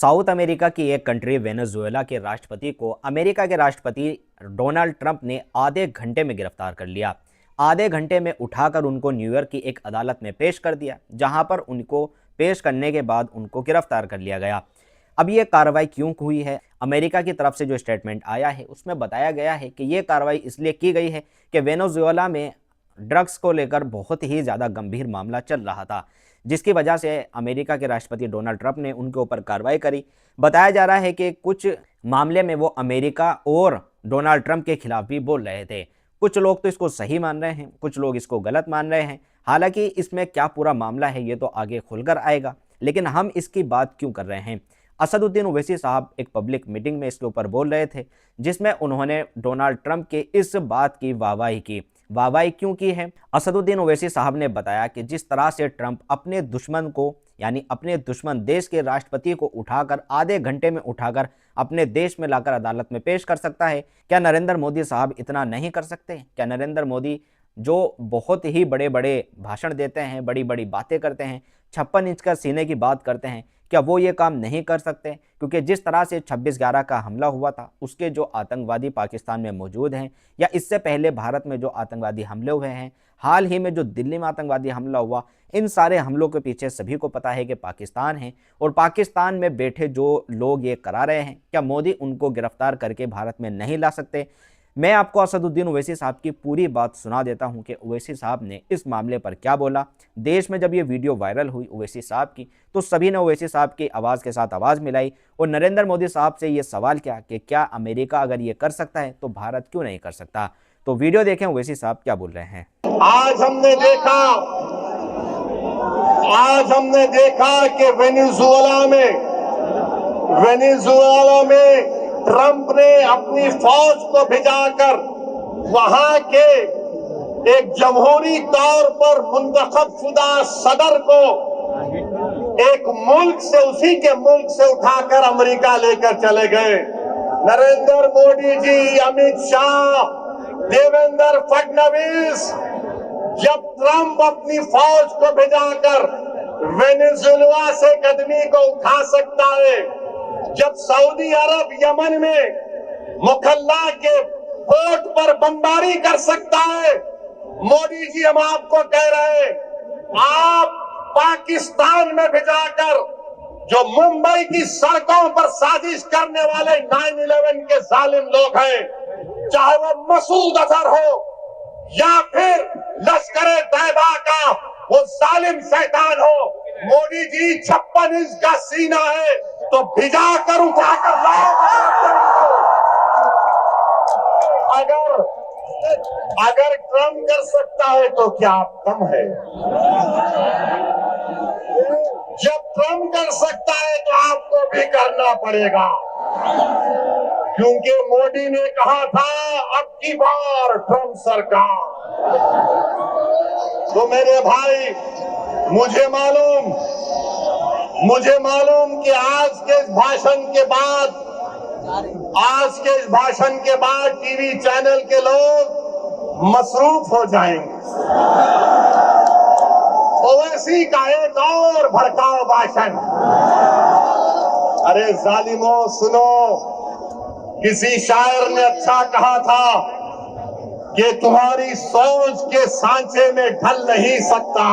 South America की एक country Venezuela के राष्ट्रपति को अमेरिका के राष्ट्रपति डोनाल्ड ट्रंप ने आधे घंटे में गिरफ्तार कर लिया। आधे घंटे में उठाकर उनको न्यूयॉर्क की एक अदालत में पेश कर दिया, जहां पर उनको पेश करने के बाद उनको गिरफ्तार कर लिया गया। अब ये कार्रवाई क्यों हुई है? अमेरिका की तरफ से जो स्टेटमेंट आया है उसमें बताया गया है कि ये कार्रवाई इसलिए की गई है कि वेनेजुएला में ड्रग्स को लेकर बहुत ही ज़्यादा गंभीर मामला चल रहा था, जिसकी वजह से अमेरिका के राष्ट्रपति डोनाल्ड ट्रंप ने उनके ऊपर कार्रवाई करी। बताया जा रहा है कि कुछ मामले में वो अमेरिका और डोनाल्ड ट्रंप के खिलाफ भी बोल रहे थे। कुछ लोग तो इसको सही मान रहे हैं, कुछ लोग इसको गलत मान रहे हैं। हालांकि इसमें क्या पूरा मामला है ये तो आगे खुलकर आएगा, लेकिन हम इसकी बात क्यों कर रहे हैं? असदुद्दीन ओवैसी साहब एक पब्लिक मीटिंग में इसके ऊपर बोल रहे थे, जिसमें उन्होंने डोनाल्ड ट्रंप के इस बात की वाहवाही की। वाहवाही क्यों की है? असदुद्दीन ओवैसी साहब ने बताया कि जिस तरह से ट्रंप अपने दुश्मन को, यानी अपने दुश्मन देश के राष्ट्रपति को उठाकर आधे घंटे में उठाकर अपने देश में लाकर अदालत में पेश कर सकता है, क्या नरेंद्र मोदी साहब इतना नहीं कर सकते? क्या नरेंद्र मोदी जो बहुत ही बड़े बड़े भाषण देते हैं, बड़ी बड़ी बातें करते हैं, 56 इंच का सीने की बात करते हैं, क्या वो ये काम नहीं कर सकते? क्योंकि जिस तरह से 26/11 का हमला हुआ था, उसके जो आतंकवादी पाकिस्तान में मौजूद हैं, या इससे पहले भारत में जो आतंकवादी हमले हुए हैं, हाल ही में जो दिल्ली में आतंकवादी हमला हुआ, इन सारे हमलों के पीछे सभी को पता है कि पाकिस्तान है। और पाकिस्तान में बैठे जो लोग ये करा रहे हैं, क्या मोदी उनको गिरफ्तार करके भारत में नहीं ला सकते? मैं आपको असदुद्दीन ओवैसी साहब की पूरी बात सुना देता हूं कि ओवैसी साहब ने इस मामले पर क्या बोला। देश में जब ये वीडियो वायरल हुई ओवैसी साहब की, तो सभी ने ओवैसी साहब की आवाज़ के साथ आवाज़ मिलाई और नरेंद्र मोदी साहब से ये सवाल किया कि क्या अमेरिका अगर ये कर सकता है तो भारत क्यों नहीं कर सकता? तो वीडियो देखें ओवैसी साहब क्या बोल रहे हैं। आज हमने देखा कि वेनेजुएला में ट्रंप ने अपनी फौज को भिजाकर वहां के एक जमहूरी तौर पर मुंतखब शुदा सदर को एक मुल्क से, उसी के मुल्क से उठाकर अमेरिका लेकर चले गए। नरेंद्र मोदी जी, अमित शाह, देवेंद्र फडणवीस, जब ट्रंप अपनी फौज को भिजाकर वेनेजुएला से कदमी को उठा सकता है, जब सऊदी अरब यमन में मुखल्ला के पोर्ट पर बमबारी कर सकता है, मोदी जी हम आपको कह रहे हैं, आप पाकिस्तान में भिजाकर जो मुंबई की सड़कों पर साजिश करने वाले 9/11 के जालिम लोग हैं, चाहे वो मसूद अजहर हो या फिर लश्कर तैयबा का वो जालिम शैतान हो, मोदी जी 56 इंच का सीना है तो भिजा कर उठाकर अगर ट्रंप कर सकता है तो क्या आप कम है? जब ट्रंप कर सकता है तो आपको भी करना पड़ेगा, क्योंकि मोदी ने कहा था अब की बार ट्रंप सरकार। तो मेरे भाई, मुझे मालूम कि आज के इस भाषण के बाद टीवी चैनल के लोग मसरूफ हो जाएंगे। ओवैसी का एक और भड़काऊ भाषण। अरे जालिमों सुनो, किसी शायर ने अच्छा कहा था कि तुम्हारी सोच के सांचे में ढल नहीं सकता,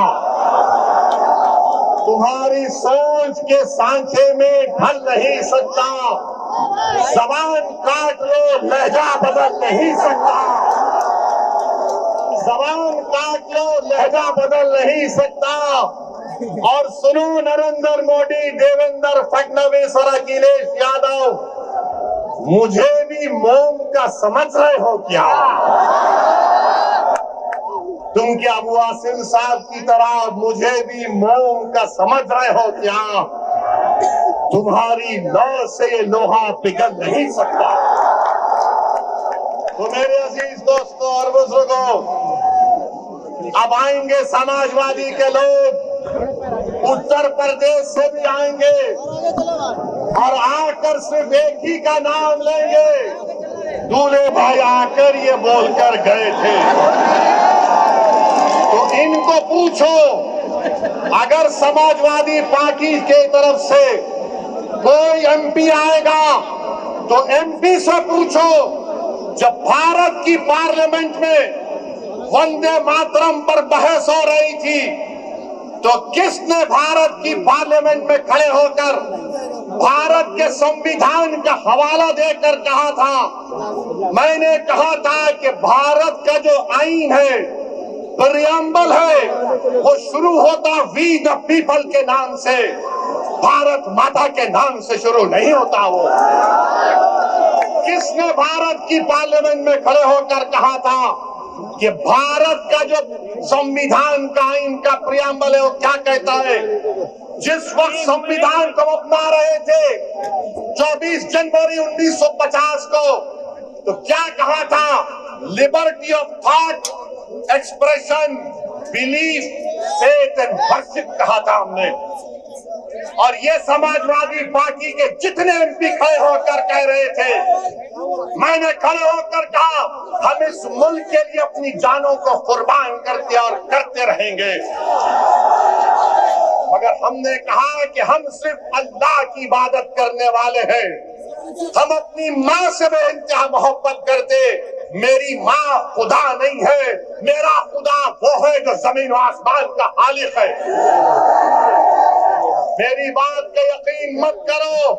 तुम्हारी सोच के सांचे में ढल नहीं सकता, जबान काट लो लहजा बदल नहीं सकता, जबान काट लो लहजा बदल नहीं सकता। और सुनो नरेंद्र मोदी, देवेंद्र फडणवीस और अखिलेश यादव, मुझे भी मोम का समझ रहे हो क्या? तुम क्या अबू आसिम साहब की तरह मुझे भी मोम का समझ रहे हो क्या? तुम्हारी लौ से ये लोहा पिघल नहीं सकता। तो मेरे अजीज दोस्तों और बुजुर्गों, अब आएंगे समाजवादी के लोग, उत्तर प्रदेश से भी आएंगे और आकर सिर्फ एक ही का नाम लेंगे। दूल्हे भाई आकर ये बोलकर गए थे। तो इनको पूछो, अगर समाजवादी पार्टी के तरफ से कोई एमपी आएगा तो एमपी से पूछो, जब भारत की पार्लियामेंट में वंदे मातरम पर बहस हो रही थी तो किसने भारत की पार्लियामेंट में खड़े होकर भारत के संविधान का हवाला देकर कहा था? मैंने कहा था कि भारत का जो आईन है, प्रियम्बल है, वो शुरू होता वी द पीपल के नाम से, भारत माता के नाम से शुरू नहीं होता। वो किसने भारत की पार्लियामेंट में खड़े होकर कहा था कि भारत का जो संविधान का आईन का प्रियम्बल है वो क्या कहता है? जिस वक्त संविधान को अपना रहे थे 24 जनवरी 1950 को, तो क्या कहा था? Liberty of thought, expression, belief, faith and worship कहा था हमने। और ये समाजवादी पार्टी के जितने एमपी खड़े होकर कह रहे थे, मैंने खड़े होकर कहा हम इस मुल्क के लिए अपनी जानों को कुर्बान करते और करते रहेंगे। मगर हमने कहा कि हम सिर्फ अल्लाह की इबादत करने वाले हैं। हम अपनी माँ से बेइंतहा मोहब्बत करते। मेरी माँ खुदा नहीं है, मेरा खुदा वो है जो जमीन और आसमान का खालिक है। मेरी बात का यकीन मत करो,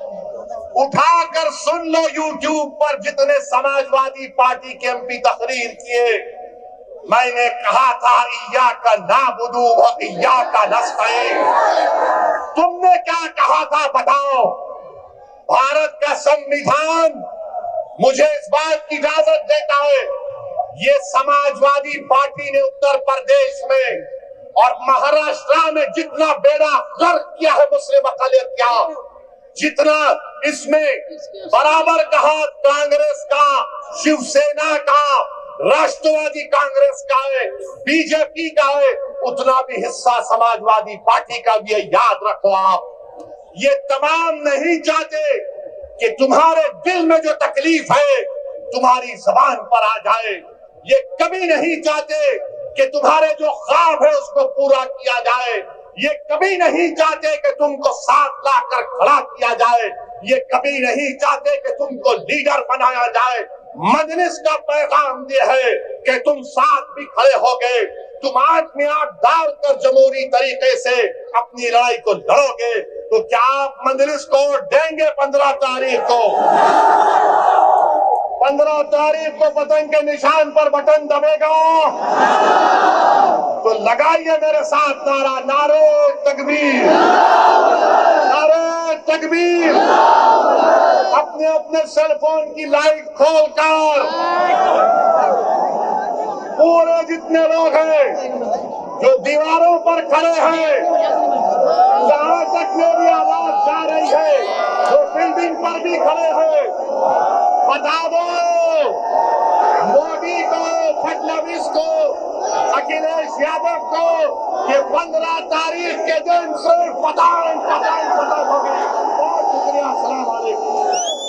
उठाकर सुन लो यूट्यूब पर जितने समाजवादी पार्टी के एमपी तकरीर किए। मैंने कहा था इय्याका नाबुदु व इय्याका नस्तईन। तुमने क्या कहा था बताओ? भारत का संविधान मुझे इस बात की इजाजत देता है। ये समाजवादी पार्टी ने उत्तर प्रदेश में और महाराष्ट्र में जितना बेड़ा गर्क किया है मुस्लिम अक़लियत का, जितना इसमें बराबर का हाथ कांग्रेस का, शिवसेना का, राष्ट्रवादी कांग्रेस का है, बीजेपी का है, उतना भी हिस्सा समाजवादी पार्टी का भी है। याद रखो आप, ये तमाम नहीं चाहते कि तुम्हारे दिल में जो तकलीफ है तुम्हारी जुबान पर आ जाए। ये कभी नहीं चाहते कि तुम्हारे जो ख्वाब है उसको पूरा किया जाए। ये कभी नहीं चाहते कि तुमको साथ लाकर खड़ा किया जाए। ये कभी नहीं चाहते कि तुमको लीडर बनाया जाए। मजलिस का पैगाम ये है कि तुम साथ भी खड़े हो गए, तुम आंख में आंख डालकर जमहूरी तरीके से अपनी लड़ाई को लड़ोगे, तो क्या आप मजलिस को देंगे 15 तारीख को? 15 तारीख को पतंग के निशान पर बटन दबेगा तो लगाइए मेरे साथ नारा, नारे तकबीर, नारे तकबीर। अपने अपने सेलफोन की लाइट खोलकर पूरे जितने लोग हैं जो दीवारों पर खड़े हैं, जहां तक मेरी आवाज जा रही है, जो बिल्डिंग पर भी खड़े हैं, बता दो मोदी को, फडणवीस को, अखिलेश यादव को कि 15 तारीख के दिन सिर्फ पठान पठान पठान हो गया। बहुत शुक्रिया, अस्सलाम वालेकुम।